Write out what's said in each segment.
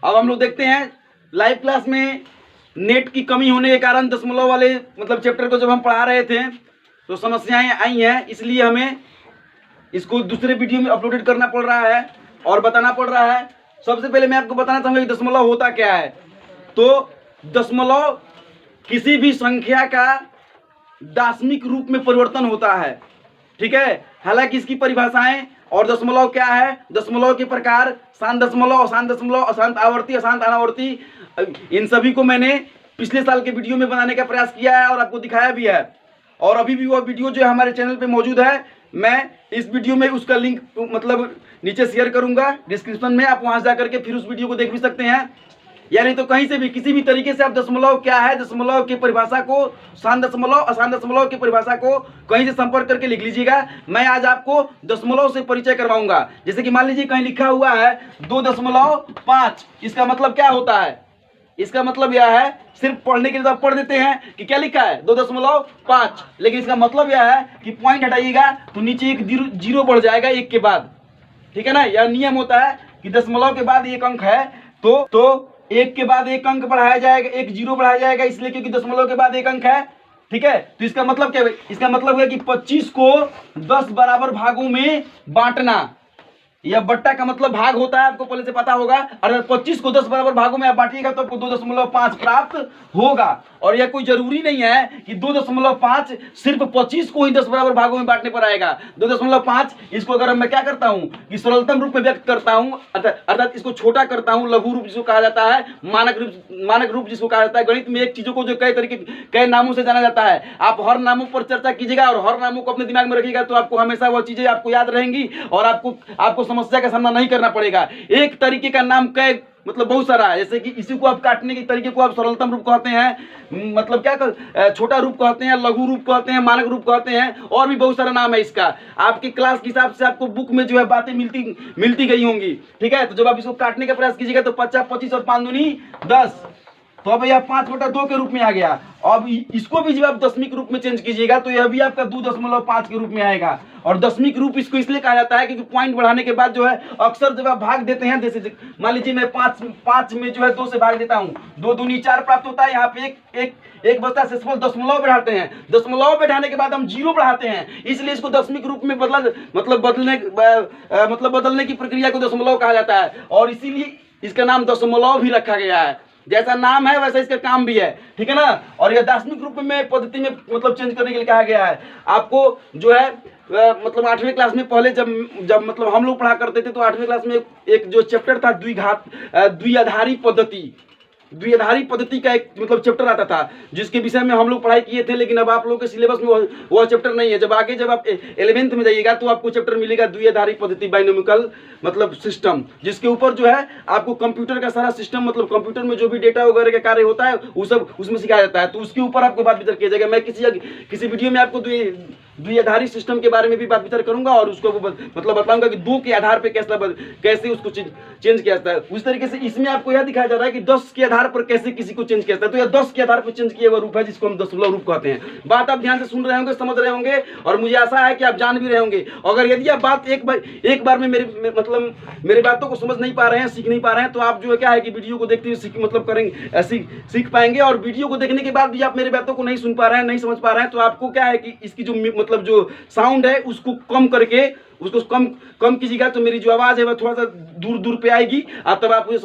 अब हम लोग देखते हैं लाइव क्लास में नेट की कमी होने के कारण दशमलव वाले मतलब चैप्टर को जब हम पढ़ा रहे थे तो समस्याएं आई हैं, इसलिए हमें इसको दूसरे वीडियो में अपलोडेड करना पड़ रहा है और बताना पड़ रहा है। सबसे पहले मैं आपको बताना चाहूँगा कि दशमलव होता क्या है। तो दशमलव किसी भी संख्या का दशमिक रूप में परिवर्तन होता है, ठीक है। हालांकि इसकी परिभाषाएं और दशमलव क्या है, दशमलव के प्रकार, शांत दशमलव, अशांत दशमलव, अशांत आवर्ती, अशांत अनावर्ती, इन सभी को मैंने पिछले साल के वीडियो में बनाने का प्रयास किया है और आपको दिखाया भी है। और अभी भी वह वीडियो जो है हमारे चैनल पे मौजूद है। मैं इस वीडियो में उसका लिंक मतलब नीचे शेयर करूंगा डिस्क्रिप्शन में, आप वहां जा करके फिर उस वीडियो को देख भी सकते हैं। या नहीं तो कहीं से भी किसी भी तरीके से आप दशमलव क्या है, दशमलव की परिभाषा को, शांत दशमलव, अशांत दशमलव की परिभाषा को कहीं से संपर्क करके लिख लीजिएगा। मैं आज आपको दशमलव से परिचय करवाऊंगा। जैसे कि मान लीजिए कहीं लिखा हुआ है 2.5, इसका मतलब क्या होता है? इसका मतलब यह है, सिर्फ पढ़ने के लिए तो आप पढ़ देते हैं कि क्या लिखा है 2.5, लेकिन इसका मतलब यह है कि पॉइंट हटाइएगा तो नीचे एक जीरो बढ़ जाएगा एक के बाद, ठीक है ना। यह नियम होता है कि दशमलव के बाद एक अंक है तो एक के बाद एक अंक बढ़ाया जाएगा, एक जीरो बढ़ाया जाएगा, इसलिए क्योंकि दशमलव के बाद एक अंक है, ठीक है। तो इसका मतलब क्या है? इसका मतलब है कि 25 को 10 बराबर भागों में बांटना। यह बट्टा का मतलब भाग होता है, आपको पहले से पता होगा। अगर 25 को 10 बराबर भागों में आप बांटिएगा तो आपको 2.5 प्राप्त होगा। और यह कोई जरूरी नहीं है कि 2.5 सिर्फ 25 को ही 10 बराबर भागों में बांटने पर आएगा। 2.5 इसको अगर मैं क्या करता हूं कि सरलतम रूप में व्यक्त करता हूं, अर्थात इसको छोटा करता हूं, लघु रूप जिसको कहा जाता है, मानक रूप जिसको कहा जाता है। गणित में एक चीजों को जो कई नामों से जाना जाता है, आप हर नामों पर चर्चा कीजिएगा और हर नामों को अपने दिमाग में रखिएगा तो आपको हमेशा वह चीजें आपको याद रहेंगी और आपको समस्या का सामना नहीं करना पड़ेगा। एक तरीके का नाम कई मतलब बहुत सारा है, जैसे कि इसी को आप काटने के तरीके को आप सरलतम रूप कहते हैं, मतलब क्या छोटा रूप कहते हैं, लघु रूप कहते हैं, मानक रूप कहते हैं, और भी बहुत सारा नाम है इसका। आपके क्लास के हिसाब से आपको बुक में जो है बातें मिलती गई होंगी, ठीक है। तो जब आप इसको काटने का प्रयास कीजिएगा तो 50, 25 और 5 दूनी 10, तो अब यह 5/2 के रूप में आ गया। अब इसको भी जब आप दशमिक रूप में चेंज कीजिएगा तो यह भी आपका 2.5 के रूप में आएगा। और दशमिक रूप इसको इसलिए कहा जाता है क्योंकि पॉइंट बढ़ाने के बाद जो है अक्सर जब आप भाग देते हैं, जैसे मान लीजिए मैं 5 में जो है 2 से भाग देता हूँ, 2 दूनी 4 प्राप्त होता है। यहाँ पे एक बचता है, दशमलव बढ़ाते हैं, दशमलव बढ़ाने के बाद हम जीरो बढ़ाते हैं, इसलिए इसको दशमिक रूप में बदलने की प्रक्रिया को दशमलव कहा जाता है। और इसीलिए इसका नाम दशमलव भी रखा गया है। जैसा नाम है वैसा इसका काम भी है, ठीक है ना। और यह दशमिक रूप में पद्धति में मतलब चेंज करने के लिए कहा गया है। आपको जो है मतलब 8वीं क्लास में पहले जब मतलब हम लोग पढ़ा करते थे तो 8वीं क्लास में एक जो चैप्टर था द्विआधारी पद्धति का एक मतलब चैप्टर आता था, जिसके विषय में हम लोग पढ़ाई किए थे। लेकिन अब आप लोगों के सिलेबस में वह चैप्टर नहीं है। जब आप 11th में जाइएगा तो आपको चैप्टर मिलेगा द्विआधारी पद्धति, बाइनोमिकल मतलब सिस्टम, जिसके ऊपर जो है आपको कंप्यूटर का सारा सिस्टम मतलब कंप्यूटर में जो भी डेटा वगैरह का कार्य होता है वो सब उसमें सिखाया जाता है। तो उसके ऊपर आपको बात विचार किया जाएगा। मैं किसी वीडियो में आपको द्विआधारी सिस्टम के बारे में भी बात विचार करूंगा और उसको मतलब बताऊंगा कि 2 के आधार पर कैसे उसको चेंज किया जाता है। उस तरीके से इसमें आपको यह दिखाया जा रहा है कि 10 के आधार पर कैसे किसी को चेंज किया जाता है। तो यह 10 के आधार पर चेंज किया हुआ रूप है जिसको हम दशमलव रूप कहते हैं। बात आप ध्यान से सुन रहे होंगे, समझ रहे होंगे और मुझे आशा है कि आप जान भी रहे होंगे। अगर यदि आप बात एक बार में मेरे बातों को समझ नहीं पा रहे हैं, सीख नहीं पा रहे हैं, तो आप जो है क्या है कि वीडियो को देखते हुए सीख पाएंगे। और वीडियो को देखने के बाद भी आप मेरे बातों को नहीं सुन पा रहे हैं, नहीं समझ पा रहे हैं, तो आपको क्या है कि इसकी जो मतलब जो साउंड है उसको कम करके उसको कम कीजिएगा तो मेरी जो आवाज़ है वह थोड़ा सा दूर पे आएगी, तब आप मुझे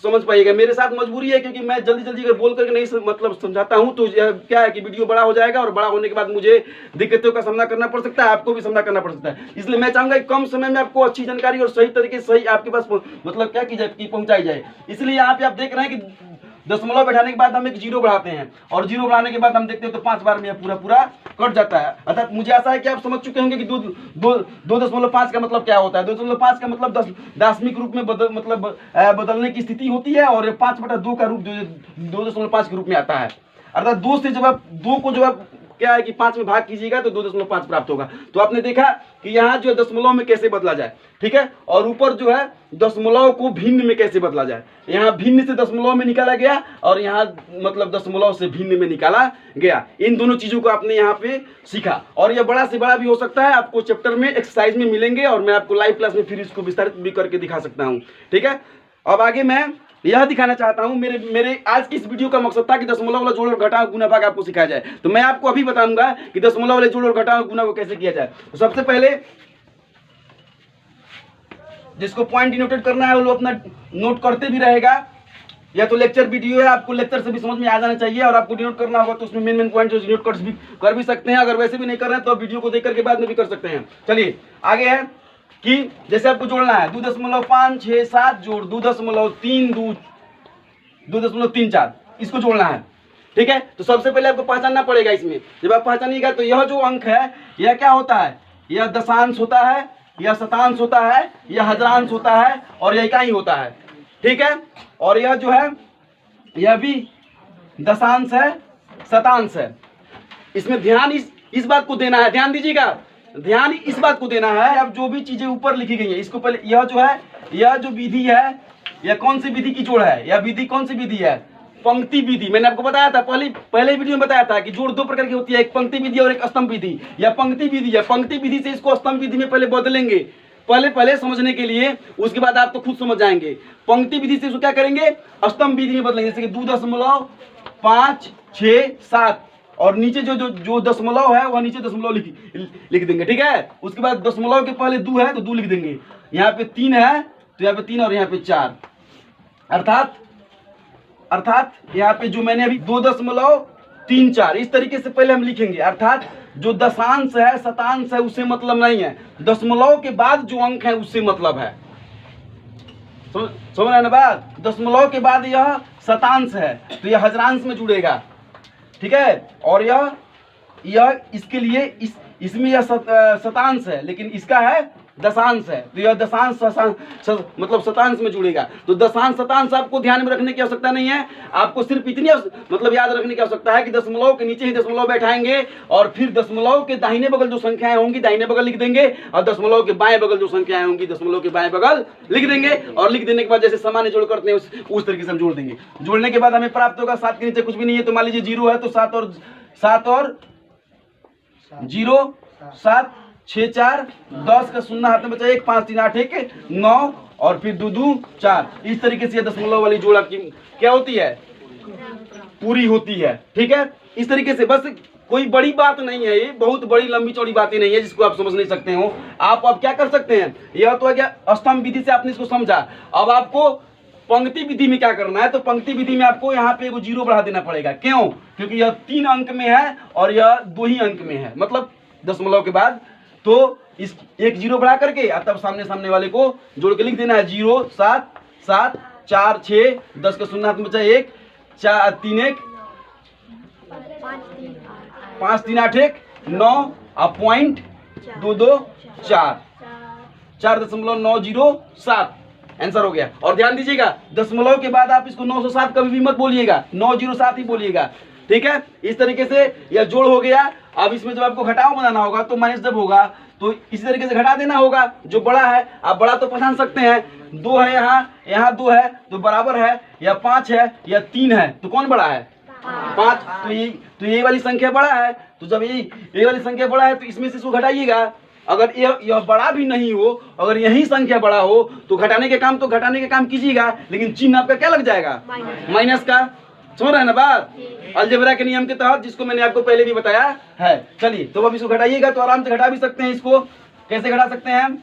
समझ पाइएगा। मेरे साथ मजबूरी है क्योंकि मैं जल्दी अगर बोल करके नहीं मतलब समझाता हूं तो क्या है कि वीडियो बड़ा हो जाएगा और बड़ा होने के बाद मुझे दिक्कतों का सामना करना पड़ सकता है, आपको भी सामना करना पड़ सकता है। इसलिए मैं चाहूंगा कि कम समय में आपको अच्छी जानकारी और सही तरीके से सही आपके पास मतलब क्या की जाए कि पहुंचाई जाए। इसलिए यहाँ पे आप देख रहे हैं कि दशमलव बैठाने के बाद हम एक जीरो बढ़ाते हैं और जीरो बढ़ाने के बाद हम देखते हैं तो 5 बार में पूरा कट जाता है। अर्थात मुझे आशा है कि आप समझ चुके होंगे कि 2.5 का मतलब क्या होता है। 2.5 का मतलब दशमिक रूप में बदलने की स्थिति होती है और 5/2 का रूप 2.5 के रूप में आता है। अर्थात 2 से जब आप 2 को जब आप क्या है कि 5 में भाग कीजिएगा तो 2.5 प्राप्त होगा। तो आपने देखा कि यहाँ जो है दशमलव में कैसे बदला जाए, ठीक है। और ऊपर जो है दशमलव को भिन्न में कैसे बदला जाए। यहाँ भिन्न से दशमलव में निकाला गया और यहाँ मतलब दशमलव से भिन्न में निकाला गया। इन दोनों चीजों को आपने यहाँ पे सीखा और यह बड़ा से बड़ा भी हो सकता है। आपको चैप्टर में एक्सरसाइज में मिलेंगे और मैं आपको लाइव क्लास में फिर इसको विस्तारित भी करके दिखा सकता हूँ, ठीक है। अब आगे मैं यह दिखाना चाहता हूं, मेरे आज की इस वीडियो का मकसद था कि दशमलव वाला जोड़ और घटाव गुणा भाग आपको सिखाया जाए। तो मैं आपको अभी बताऊंगा कि दशमलव वाले जोड़ और घटाव गुणा को कैसे किया जाए। तो सबसे पहले जिसको पॉइंट डिनोटेड करना है वो अपना नोट करते भी रहेगा, या तो लेक्चर वीडियो है, आपको लेक्चर से भी समझ में आ जाना चाहिए, और आपको डिनोट करना होगा तो उसमें मेन पॉइंट जो डिनोट कर भी सकते हैं। अगर वैसे भी नहीं कर रहे हैं तो आप वीडियो को देख करके बाद में भी कर सकते हैं। चलिए आगे है कि जैसे आपको जोड़ना है 2.567 जोड़ 2.32 इसको जोड़ना है, ठीक है। तो सबसे पहले आपको पहचानना पड़ेगा। इसमें जब आप पहचानिएगा तो यह जो अंक है यह क्या होता है, यह दशांश होता है, यह शतांश होता है, यह हजारांश होता है, और यह इकाई होता है, ठीक है। और यह जो है यह भी दशांश है, शतांश है। इसमें ध्यान इस बात को देना है, ध्यान दीजिएगा, ध्यान इस बात को देना है। अब जो भी चीजें ऊपर लिखी गई है इसको पहले, यह जो है यह जो विधि है यह कौन सी विधि की जोड़ है, यह विधि कौन सी विधि है, पंक्ति विधि। मैंने आपको बताया था पहले वीडियो में बताया था कि जोड़ दो प्रकार की होती है, एक पंक्ति विधि और एक स्तंभ विधि। यह पंक्ति विधि है, पंक्ति विधि से इसको स्तंभ विधि में पहले बदलेंगे, पहले समझने के लिए, उसके बाद आप तो खुद समझ जाएंगे। पंक्ति विधि से इसको क्या करेंगे, स्तंभ विधि में बदलेंगे। जैसे कि 2.567 और नीचे जो दशमलव है वह नीचे दशमलव लिख देंगे, ठीक है। उसके बाद दशमलव के पहले 2 है तो 2 लिख देंगे, यहाँ पे 3 है तो यहाँ पे 3 और यहाँ पे 4, अर्थात यहाँ पे जो मैंने अभी 2.34 इस तरीके से पहले हम लिखेंगे। अर्थात जो दशांश है शतांश है उससे मतलब नहीं है, दशमलव के बाद जो अंक है उससे मतलब है। समझ रहे हैं ना बात, दशमलव के बाद यह शतांश है तो यह हजारांश में जुड़ेगा, ठीक है। और यह इसके लिए इसमें यह शतांश है लेकिन इसका है दशांश है, तो यह दशांश मतलब शतांश में जुड़ेगा। तो दशांश शतांश आपको ध्यान में रखने की आवश्यकता नहीं है, आपको सिर्फ इतनी मतलब याद रखने की आवश्यकता है कि दशमलव के नीचे ही दशमलव बैठाएंगे, और फिर दशमलव के दाहिने बगल जो संख्याएं होंगी दाहिने बगल लिख देंगे, और दशमलव के बाएं बगल जो संख्याएं होंगी दशमलव के बाएं बगल लिख देंगे। और लिख देने के बाद जैसे सामान्य जोड़ करते हैं उस तरीके से हम जोड़ देंगे। जोड़ने के बाद हमें प्राप्त होगा 7 के नीचे कुछ भी नहीं है, तो मान लीजिए 0 है तो 7 और 0 7 6 4 10 का शून्य हाथ में बचा 1 5 3 8 1 9 और फिर 2 2 4। इस तरीके से दशमलव वाली जोड़ आपकी क्या होती है, पूरी होती है, ठीक है। इस तरीके से बस कोई बड़ी बात नहीं है, ये बहुत बड़ी लंबी चौड़ी बातें नहीं है जिसको आप समझ नहीं सकते हो। आप अब क्या कर सकते हैं, यह तो है क्या स्तंभ विधि से आपने इसको समझा। अब आपको पंक्ति विधि में क्या करना है, तो पंक्ति विधि में आपको यहाँ पे एगो 0 बढ़ा देना पड़ेगा। क्यों, क्योंकि यह 3 अंक में है और यह 2 ही अंक में है, मतलब दशमलव के बाद। तो इस एक 0 बढ़ा करके तब सामने वाले को जोड़ के लिख देना है 0 7 7 4 6 10 का शून्य हाथ में बचा 1 4 3 1 5 3 8 1 9 पॉइंट 2 2 4 4.907 आंसर हो गया। और ध्यान दीजिएगा दशमलव के बाद आप इसको 907 कभी भी मत बोलिएगा, 907 ही बोलिएगा, ठीक है। इस तरीके से यह जोड़ हो गया। अब इसमें जब आपको घटाव बनाना होगा तो माइनस जब होगा तो इसी तरीके से घटा देना होगा। जो बड़ा है आप बड़ा तो पहचान सकते हैं, 2 है यहाँ 2 है तो बराबर है, या 5 है या 3 है तो कौन बड़ा है, 5। तो ये वाली संख्या बड़ा है। तो जब ये वाली संख्या बड़ा है तो इसमें से इसको घटाइएगा। अगर यह बड़ा भी नहीं हो, अगर यही संख्या बड़ा हो तो घटाने के काम कीजिएगा, लेकिन चिन्ह आपका क्या लग जाएगा, माइनस का। समझ रहे हैं ना बात, अलजेब्रा के नियम के तहत, जिसको मैंने आपको पहले भी बताया है। चलिए तो अब इसको घटाइएगा तो आराम से घटा भी सकते हैं। इसको कैसे घटा सकते हैं,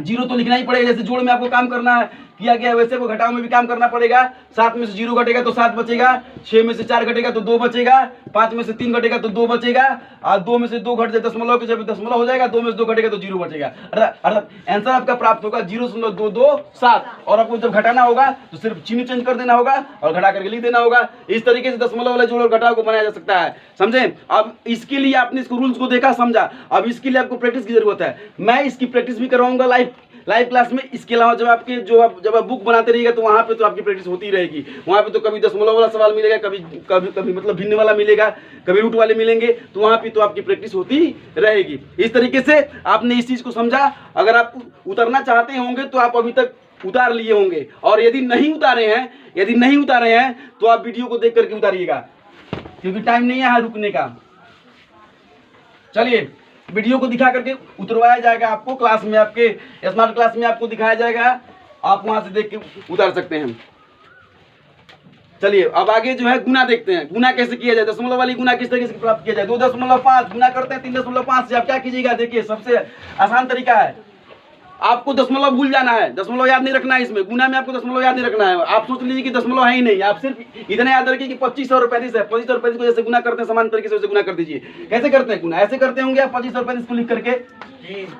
0 तो लिखना ही पड़ेगा। जैसे जोड़ में आपको काम करना है किया गया वैसे वो घटाव में भी काम करना पड़ेगा। 7 में से 0 घटेगा तो 7 बचेगा, 6 में से 4 घटेगा तो 2 बचेगा, 5 में से 3 घटेगा तो 2 बचेगा, और 2 में से 2 घट जाए दशमलव के जब दशमलव हो जाएगा 2 में से 2 घटेगा तो 0 बचेगा। अर्थात आंसर आपका प्राप्त होगा 0.227। और आपको जब घटाना होगा तो सिर्फ चिन्ह चेंज कर देना होगा और घटा करके लिख देना होगा। इस तरीके से दशमलव वाले जोड़ और घटाव को बनाया जा सकता है, समझे। अब इसके लिए आपने इसको रूल्स को देखा समझा, अब इसके लिए आपको प्रैक्टिस की जरूरत है। मैं इसकी प्रैक्टिस भी करवाऊंगा लाइव क्लास में। इसके अलावा जब आप बुक बनाते रहिएगा तो वहाँ पे तो आपकी प्रैक्टिस होती रहेगी। वहाँ पे तो कभी दशमलव वाला सवाल मिलेगा, कभी मतलब भिन्न वाला मिलेगा, कभी रूट वाले मिलेंगे, तो वहाँ पे तो आपकी प्रैक्टिस होती रहेगी। इस तरीके से आपने इस चीज़ को समझा। अगर आप उतरना चाहते होंगे तो आप अभी तक उतार लिए होंगे, और यदि नहीं उतारे हैं तो आप वीडियो को देख करके उतारिएगा, क्योंकि टाइम नहीं है यहाँ रुकने का। चलिए वीडियो को दिखा करके उतरवाया जाएगा आपको क्लास में, आपके स्मार्ट क्लास में आपको दिखाया जाएगा, आप वहां से देख के उतार सकते हैं। चलिए अब आगे जो है गुना देखते हैं, गुना कैसे किया जाए, दशमलव वाली गुना किस तरीके से प्राप्त किया जाए। 2.5 गुना करते हैं 3.5 से, आप क्या कीजिएगा, देखिए सबसे आसान तरीका है, आपको दशमलव भूल जाना है, दशमलव याद नहीं रखना है। इसमें गुना में आपको दशमलव याद नहीं रखना है। आप सोच लीजिए कि दशमलव है ही नहीं, आप सिर्फ इतना याद रखिए कि 25 और 35 है। 25 और 35 को जैसे गुना करते हैं समान तरीके से वैसे गुना कर दीजिए। कैसे करते हैं गुना, ऐसे करते होंगे आप 25 और 35 को लिख करके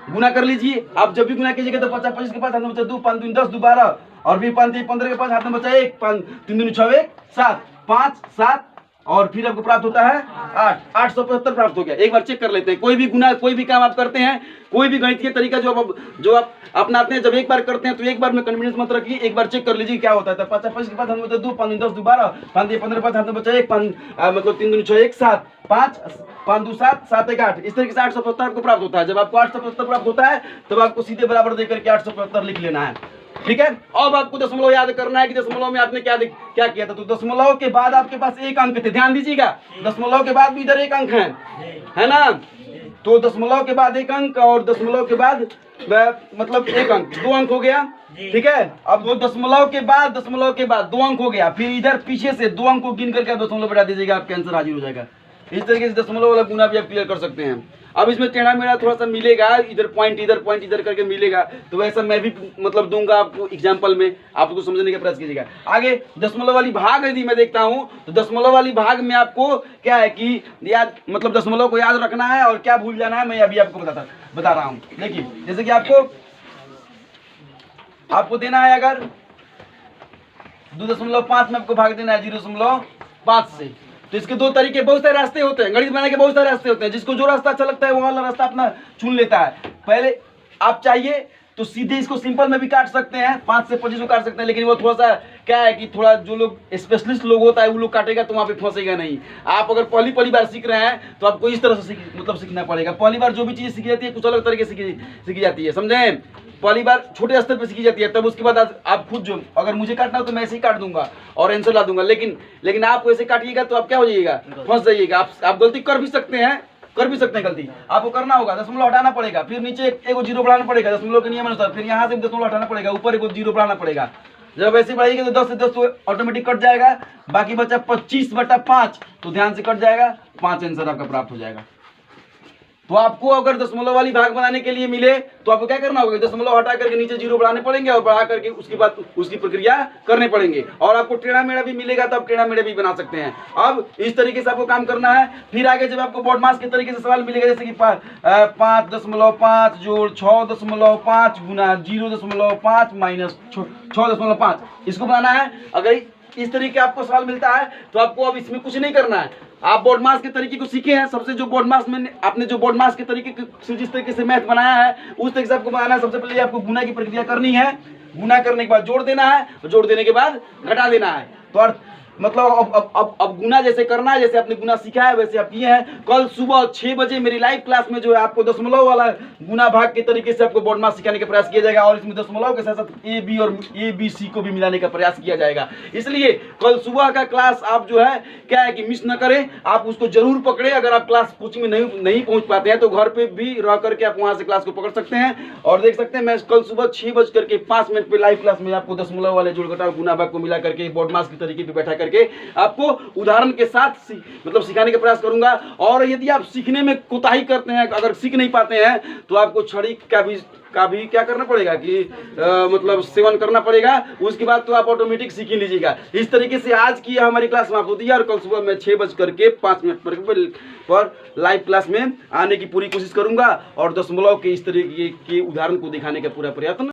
गुना कर लीजिए। आप जब भी गुना कीजिएगा तो 50 25 के पास हाथ में बचा 2 5 3 10 2 12 और फिर 5 3 15 के पास हाथ में बचा 1 5 3 2 6 1 7 5 7 और फिर आपको प्राप्त होता है 875 प्राप्त हो गया। एक बार चेक कर लेते हैं, कोई भी गुना कोई भी काम आप करते हैं, कोई भी गणितीय तरीका जो आप अपनाते हैं, जब एक बार करते हैं तो एक बार में कॉन्फिडेंस मत रखिए, एक बार चेक कर लीजिए क्या होता है। 50 25 के बाद हम 2 5 10 2 12 5 3 15 5 हाथ में बचा 1 5 मतलब 3 2 6 1 7 5 5 2 7 7 1 8, इस तरीके से 875 आपको प्राप्त होता है। जब आपको 875 प्राप्त होता है तब आपको सीधे बराबर देकर के 875 लिख लेना है, ठीक है। अब आपको दशमलव याद करना है कि दशमलव में आपने क्या किया था। तो दशमलव के बाद आपके पास एक अंक थे, ध्यान दीजिएगा, दशमलव के बाद भी इधर एक अंक है ना। तो दशमलव के बाद एक अंक और दशमलव के बाद मतलब एक अंक, 2 अंक हो गया, ठीक है। अब वो दशमलव के बाद 2 अंक हो गया, फिर इधर पीछे से 2 अंक को गिन करके दशमलव बढ़ा दीजिएगा, आपका आंसर हाजिर हो जाएगा। इस तरीके से दशमलव वाला गुना भी आप क्लियर कर सकते हैं। अब इसमें टेढ़ा मेढ़ा थोड़ा सा मिलेगा, इधर पॉइंट इधर करके मिलेगा, तो वैसा मैं भी मतलब दूंगा आपको एग्जाम्पल में, आप उसको समझने का प्रयास कीजिएगा। आगे दशमलव वाली भाग यदि मैं देखता हूँ तो दशमलव वाली भाग में आपको क्या है कि याद मतलब दशमलव को याद रखना है और क्या भूल जाना है, मैं अभी आपको बता रहा हूँ। देखिए जैसे कि आपको देना है, अगर 2.5 में आपको भाग देना है 0.5 से, तो इसके 2 तरीके, बहुत सारे रास्ते होते हैं, गणित बनाने के बहुत सारे रास्ते होते हैं। जिसको जो रास्ता अच्छा लगता है वो वाला रास्ता अपना चुन लेता है। पहले आप चाहिए तो सीधे इसको सिंपल में भी काट सकते हैं, 5 से 25 को काट सकते हैं, लेकिन वो थोड़ा सा क्या है कि थोड़ा जो लोग स्पेशलिस्ट लोग होता है वो लोग काटेगा तो वहाँ पे फंसेगा नहीं। आप अगर पहली बार सीख रहे हैं तो आपको इस तरह से सीखना पड़ेगा। पहली बार जो भी चीज़ सीखी जाती है कुछ अलग तरीके से सीखी जाती है, समझें। पहली बार छोटे स्तर पर सीखी जाती है, तब उसके बाद आप खुद जो, अगर मुझे काटना हो तो मैं ऐसे ही काट दूंगा और आंसर ला दूंगा, लेकिन आप वैसे काटिएगा तो आप क्या हो जाइएगा, फंस जाइएगा। आप गलती कर भी सकते हैं गलती, आपको करना होगा, दशमलव हटाना पड़ेगा, फिर नीचे एक 0 बढ़ाना पड़ेगा दशमलव के नियम अनुसार, फिर यहाँ से दशमलव हटाना पड़ेगा, ऊपर एक 0 बढ़ाना पड़ेगा। जब ऐसे बढ़ाइएगा तो 10 से 10 तो ऑटोमेटिक कट जाएगा, बाकी बचा 25/5, तो ध्यान से कट जाएगा, 5 आंसर आपका प्राप्त हो जाएगा। तो आपको अगर दशमलव वाली भाग बनाने के लिए मिले तो आपको क्या करना होगा, दशमलव हटा करके नीचे 0 बढ़ाने पड़ेंगे और बढ़ा करके उसके बाद उसकी प्रक्रिया करने पड़ेंगे। और आपको टेढ़ा मेढ़ा भी मिलेगा तो आप टेढ़ा मेढ़ा भी बना सकते हैं। अब इस तरीके से आपको काम करना है। फिर आगे जब आपको बॉडमास के तरीके से सवाल मिलेगा, जैसे कि 5.5 जोड़ 6.5 गुना 0.5 माइनस 6.5, इसको बनाना है। अगर इस तरीके आपको सवाल मिलता है तो आपको अब इसमें कुछ नहीं करना है। आप बोर्डमास के तरीके को सीखे हैं, सबसे जो बोर्डमास में आपने जो बोर्डमास के तरीके से जिस तरीके से मैथ बनाया है उस तरीके से आपको बनाना है। सबसे पहले आपको गुना की प्रक्रिया करनी है, गुना करने के बाद जोड़ देना है, जोड़ देने के बाद घटा देना है। तो मतलब अब गुना जैसे करना है, जैसे आपने गुना सीखा है वैसे आप किए हैं। कल सुबह 6 बजे मेरी लाइव क्लास में जो है आपको दशमलव वाला गुना भाग के तरीके से आपको बोर्डमास सिखाने का प्रयास किया जाएगा और इसमें दशमलव के साथ साथ ए बी और ए बी सी को भी मिलाने का प्रयास किया जाएगा। इसलिए कल सुबह का क्लास आप जो है क्या है कि मिस न करें, आप उसको जरूर पकड़े। अगर आप क्लास कोचिंग में नहीं पहुंच पाते हैं तो घर पे भी रह करके आप वहां से क्लास को पकड़ सकते हैं और देख सकते हैं। मैं कल सुबह 6:05 पे लाइव क्लास में आपको दशमलव वाले जोड़ घटाव गुना भाग को मिला करके बोर्डमास के तरीके पे बैठा करके आपको उदाहरण के साथ मतलब सिखाने का प्रयास करूंगा। और यदि आप सीखने में कोताही करते हैं, अगर सीख नहीं पाते हैं तो आपको छड़ी का भी क्या करना पड़ेगा कि मतलब सेवन करना पड़ेगा। उसके बाद तो आप ऑटोमेटिक सीख ही लीजिएगा। इस तरीके से आज की हमारी क्लास समाप्त होती है और कल सुबह मैं 6:05 पर लाइव क्लास में आने की पूरी कोशिश करूंगा और दशमलव के इस तरीके के उदाहरण को दिखाने का पूरा प्रयत्न